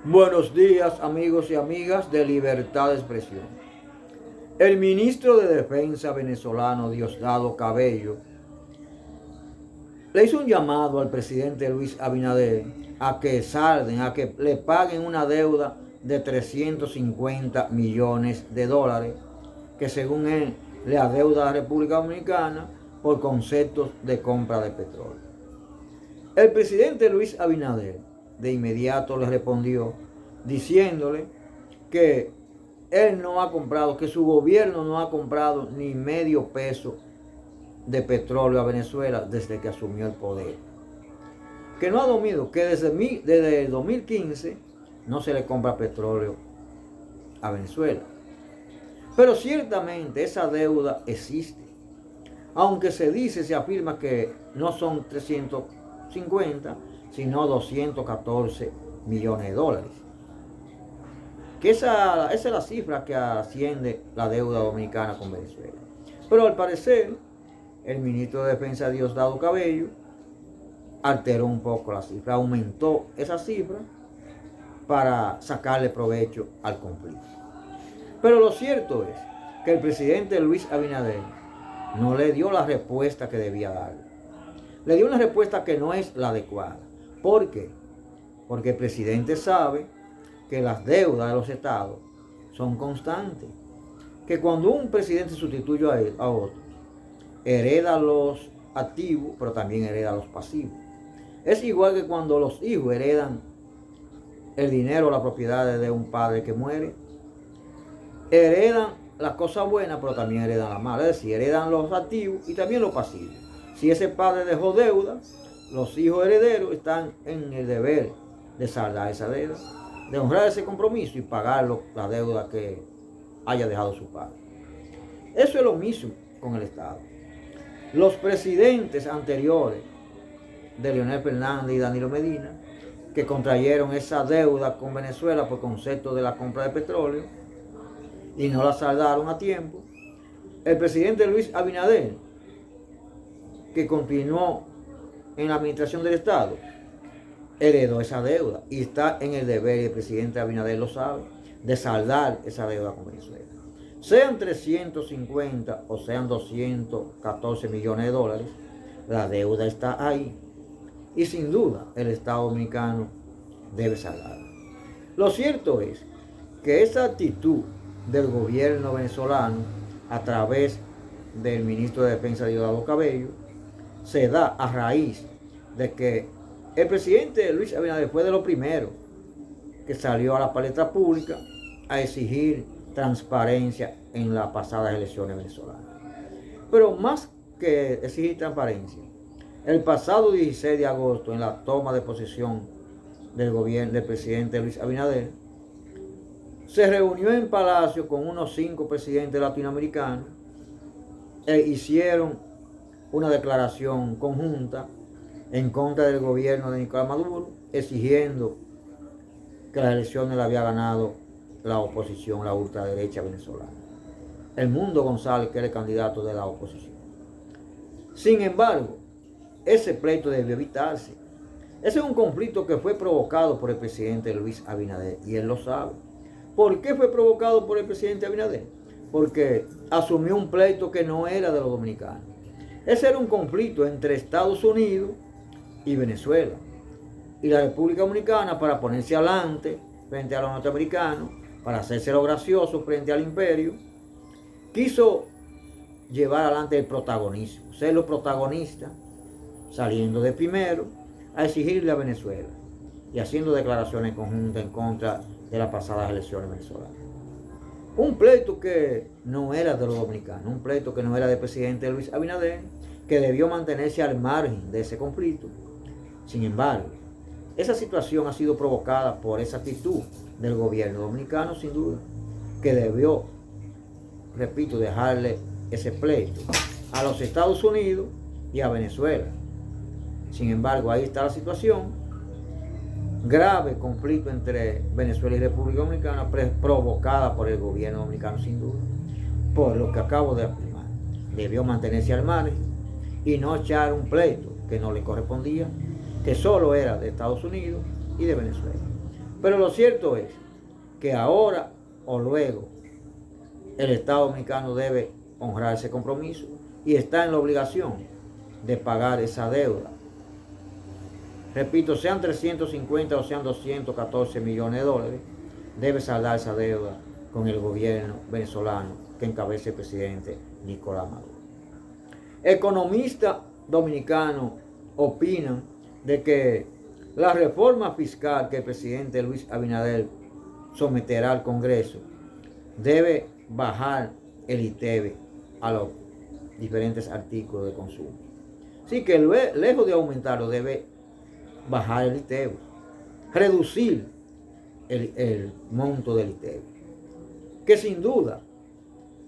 Buenos días, amigos y amigas de Libertad de Expresión. El ministro de Defensa venezolano Diosdado Cabello le hizo un llamado al presidente Luis Abinader a que salden, a que le paguen una deuda de 350 millones de dólares que según él le adeuda a la República Dominicana por conceptos de compra de petróleo. El presidente Luis Abinader de inmediato le respondió diciéndole que él no ha comprado, que su gobierno no ha comprado ni medio peso de petróleo a Venezuela desde que asumió el poder. Que no ha dormido, que desde el 2015 no se le compra petróleo a Venezuela. Pero ciertamente esa deuda existe. Aunque se afirma que no son 350, sino 214 millones de dólares. Que esa es la cifra que asciende la deuda dominicana con Venezuela. Pero al parecer, el ministro de Defensa Diosdado Cabello alteró un poco la cifra, aumentó esa cifra para sacarle provecho al conflicto. Pero lo cierto es que el presidente Luis Abinader no le dio la respuesta que debía darle. Le dio una respuesta que no es la adecuada. ¿Por qué? Porque el presidente sabe que las deudas de los estados son constantes. Que cuando un presidente sustituye a otro, hereda los activos, pero también hereda los pasivos. Es igual que cuando los hijos heredan el dinero o las propiedades de un padre que muere. Heredan las cosas buenas, pero también heredan las malas. Es decir, heredan los activos y también los pasivos. Si ese padre dejó deuda, los hijos herederos están en el deber de saldar esa deuda, de honrar ese compromiso y pagar la deuda que haya dejado su padre. Eso es lo mismo con el Estado. Los presidentes anteriores de Leonel Fernández y Danilo Medina, que contrayeron esa deuda con Venezuela por concepto de la compra de petróleo y no la saldaron a tiempo, el presidente Luis Abinader, que continuó en la administración del Estado, heredó esa deuda y está en el deber, y el presidente Abinader lo sabe, de saldar esa deuda con Venezuela. Sean 350 o sean 214 millones de dólares, la deuda está ahí. Y sin duda el Estado dominicano debe saldarla. Lo cierto es que esa actitud del gobierno venezolano a través del ministro de Defensa Diosdado Cabello se da a raíz de que el presidente Luis Abinader fue de los primeros que salió a la palestra pública a exigir transparencia en las pasadas elecciones venezolanas. Pero más que exigir transparencia, el pasado 16 de agosto, en la toma de posesión del gobierno del presidente Luis Abinader, se reunió en Palacio con unos 5 presidentes latinoamericanos e hicieron una declaración conjunta en contra del gobierno de Nicolás Maduro, exigiendo que las elecciones las había ganado la oposición, la ultraderecha venezolana. El Mundo González, que era el candidato de la oposición. Sin embargo, ese pleito debió evitarse. Ese es un conflicto que fue provocado por el presidente Luis Abinader, y él lo sabe. ¿Por qué fue provocado por el presidente Abinader? Porque asumió un pleito que no era de los dominicanos. Ese era un conflicto entre Estados Unidos y Venezuela. Y la República Dominicana, para ponerse adelante frente a los norteamericanos, para hacerse lo gracioso frente al imperio, quiso llevar adelante el protagonismo, ser los protagonistas, saliendo de primero a exigirle a Venezuela y haciendo declaraciones conjuntas en contra de las pasadas elecciones venezolanas. Un pleito que no era de los dominicanos, un pleito que no era del presidente Luis Abinader, que debió mantenerse al margen de ese conflicto. Sin embargo, esa situación ha sido provocada por esa actitud del gobierno dominicano, sin duda, que debió, repito, dejarle ese pleito a los Estados Unidos y a Venezuela. Sin embargo, ahí está la situación. Grave conflicto entre Venezuela y República Dominicana, provocada por el gobierno dominicano, sin duda, por lo que acabo de afirmar. Debió mantenerse al margen y no echar un pleito que no le correspondía, que solo era de Estados Unidos y de Venezuela. Pero lo cierto es que ahora o luego el Estado dominicano debe honrar ese compromiso y está en la obligación de pagar esa deuda. Repito, sean 350 o sean 214 millones de dólares, debe saldar esa deuda con el gobierno venezolano que encabeza el presidente Nicolás Maduro. Economistas dominicanos opinan de que la reforma fiscal que el presidente Luis Abinader someterá al Congreso debe bajar el ITEVI a los diferentes artículos de consumo. Así que lejos de aumentarlo, debe bajar el ITEVI, reducir el monto del ITEVI. Que sin duda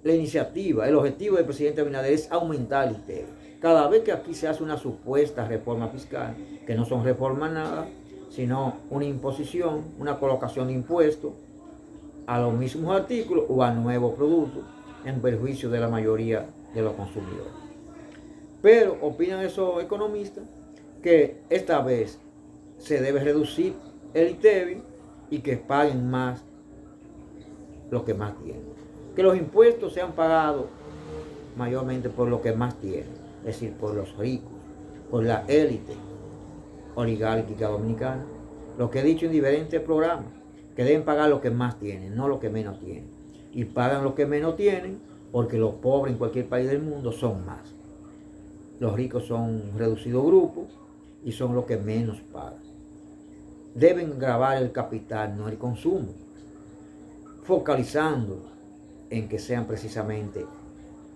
la iniciativa, el objetivo del presidente Abinader es aumentar el ITEVI. Cada vez que aquí se hace una supuesta reforma fiscal, que no son reformas nada, sino una imposición, una colocación de impuestos a los mismos artículos o a nuevos productos en perjuicio de la mayoría de los consumidores. Pero opinan esos economistas que esta vez se debe reducir el ITEVI y que paguen más los que más tienen. Que los impuestos sean pagados mayormente por los que más tienen, es decir, por los ricos, por la élite oligárquica dominicana. Lo que he dicho en diferentes programas, que deben pagar los que más tienen, no los que menos tienen. Y pagan los que menos tienen porque los pobres en cualquier país del mundo son más. Los ricos son un reducido grupo y son los que menos pagan. Deben gravar el capital, no el consumo, focalizando en que sean precisamente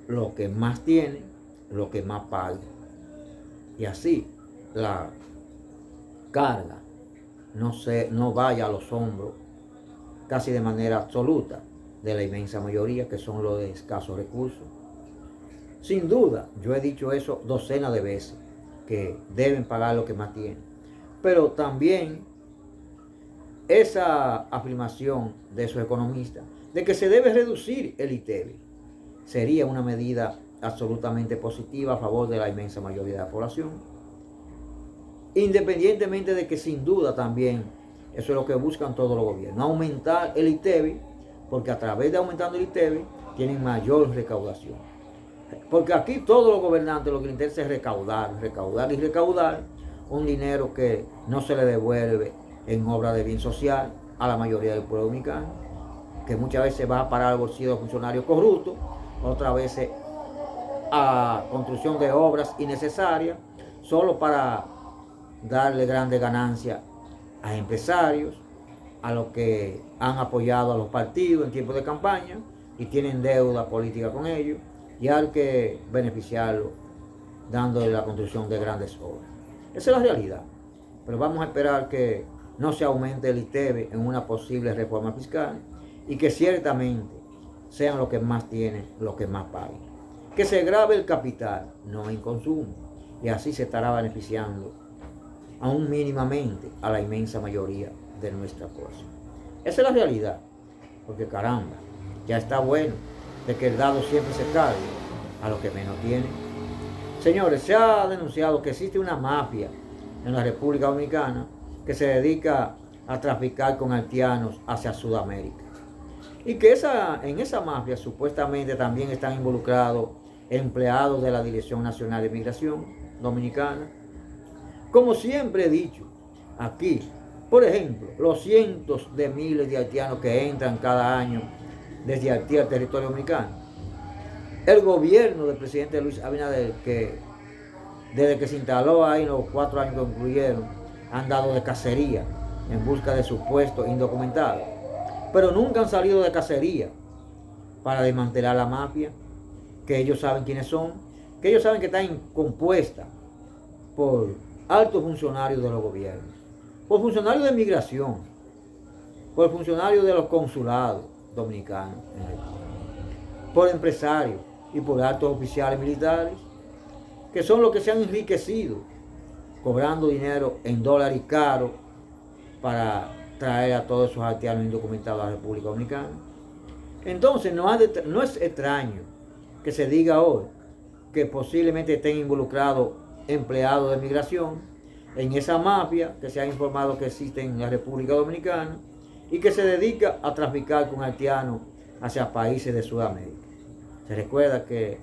los que más tienen, los que más pagan. Y así la carga no vaya a los hombros casi de manera absoluta de la inmensa mayoría, que son los de escasos recursos. Sin duda, yo he dicho eso docenas de veces, que deben pagar lo que más tienen. Pero también esa afirmación de esos economistas de que se debe reducir el ITEVI sería una medida absolutamente positiva a favor de la inmensa mayoría de la población. Independientemente de que sin duda también eso es lo que buscan todos los gobiernos, aumentar el ITEVI, porque a través de aumentando el ITEVI tienen mayor recaudación. Porque aquí todos los gobernantes lo que les interesa es recaudar un dinero que no se le devuelve en obra de bien social a la mayoría del pueblo dominicano, que muchas veces va a parar al bolsillo de funcionarios corruptos, otras veces a construcción de obras innecesarias, solo para darle grandes ganancias a empresarios, a los que han apoyado a los partidos en tiempos de campaña y tienen deuda política con ellos, y hay que beneficiarlo dándole la construcción de grandes obras. Esa es la realidad. Pero vamos a esperar que no se aumente el ITEVI en una posible reforma fiscal y que ciertamente sean los que más tienen, los que más paguen. Que se grave el capital, no en consumo, y así se estará beneficiando aún mínimamente a la inmensa mayoría de nuestra población. Esa es la realidad, porque caramba, ya está bueno de que el dado siempre se cargue a los que menos tienen. Señores, se ha denunciado que existe una mafia en la República Dominicana que se dedica a traficar con haitianos hacia Sudamérica. Y que en esa mafia supuestamente también están involucrados empleados de la Dirección Nacional de Migración Dominicana. Como siempre he dicho, aquí, por ejemplo, los cientos de miles de haitianos que entran cada año desde Haití al territorio dominicano. El gobierno del presidente Luis Abinader, que desde que se instaló ahí en los 4 años que concluyeron, han dado de cacería en busca de supuestos indocumentados. Pero nunca han salido de cacería para desmantelar la mafia, que ellos saben quiénes son, que ellos saben que está compuesta por altos funcionarios de los gobiernos, por funcionarios de migración, por funcionarios de los consulados dominicanos, por empresarios y por altos oficiales militares, que son los que se han enriquecido cobrando dinero en dólares caros para traer a todos esos haitianos indocumentados a la República Dominicana. Entonces no es extraño que se diga hoy que posiblemente estén involucrados empleados de migración en esa mafia que se ha informado que existe en la República Dominicana y que se dedica a traficar con haitianos hacia países de Sudamérica. Se recuerda que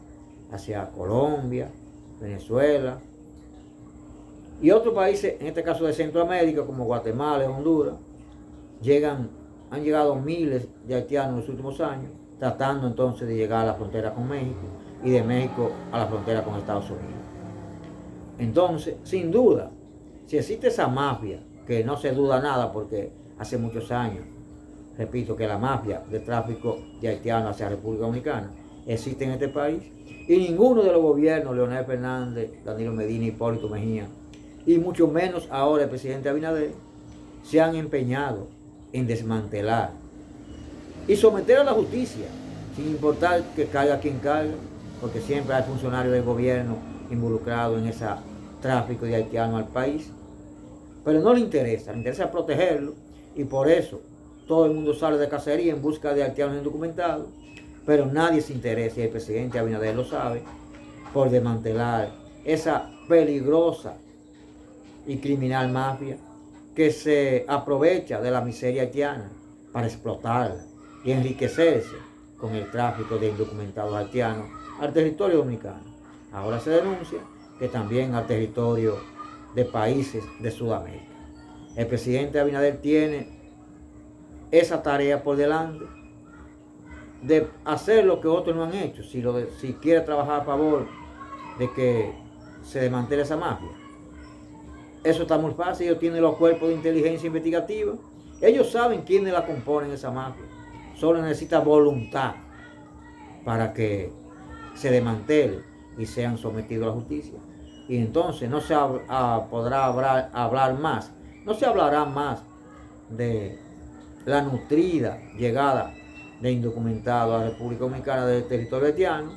hacia Colombia, Venezuela y otros países, en este caso de Centroamérica, como Guatemala y Honduras, han llegado miles de haitianos en los últimos años, tratando entonces de llegar a la frontera con México y de México a la frontera con Estados Unidos. Entonces, sin duda, si existe esa mafia, que no se duda nada porque hace muchos años, repito, que la mafia de tráfico de haitianos hacia la República Dominicana existe en este país, y ninguno de los gobiernos, Leonel Fernández, Danilo Medina, Hipólito Mejía, y mucho menos ahora el presidente Abinader, se han empeñado en desmantelar y someter a la justicia, sin importar que caiga quien caiga, porque siempre hay funcionarios del gobierno involucrados en ese tráfico de haitianos al país. Pero no le interesa protegerlo, y por eso todo el mundo sale de cacería en busca de haitianos indocumentados, pero nadie se interesa, y el presidente Abinader lo sabe, por desmantelar esa peligrosa y criminal mafia que se aprovecha de la miseria haitiana para explotarla y enriquecerse con el tráfico de indocumentados haitianos al territorio dominicano. Ahora se denuncia que también al territorio de países de Sudamérica. El presidente Abinader tiene esa tarea por delante de hacer lo que otros no han hecho, si quiere trabajar a favor de que se desmantele esa mafia. Eso está muy fácil. Ellos tienen los cuerpos de inteligencia investigativa, ellos saben quiénes la componen esa mafia, solo necesita voluntad para que se desmantele y sean sometidos a la justicia. Y entonces no se podrá hablar más, no se hablará más de la nutrida llegada de indocumentados a la República Dominicana del territorio haitiano,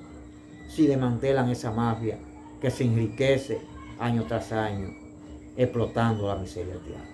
si desmantelan esa mafia que se enriquece año tras año explotando la miseria haitiana.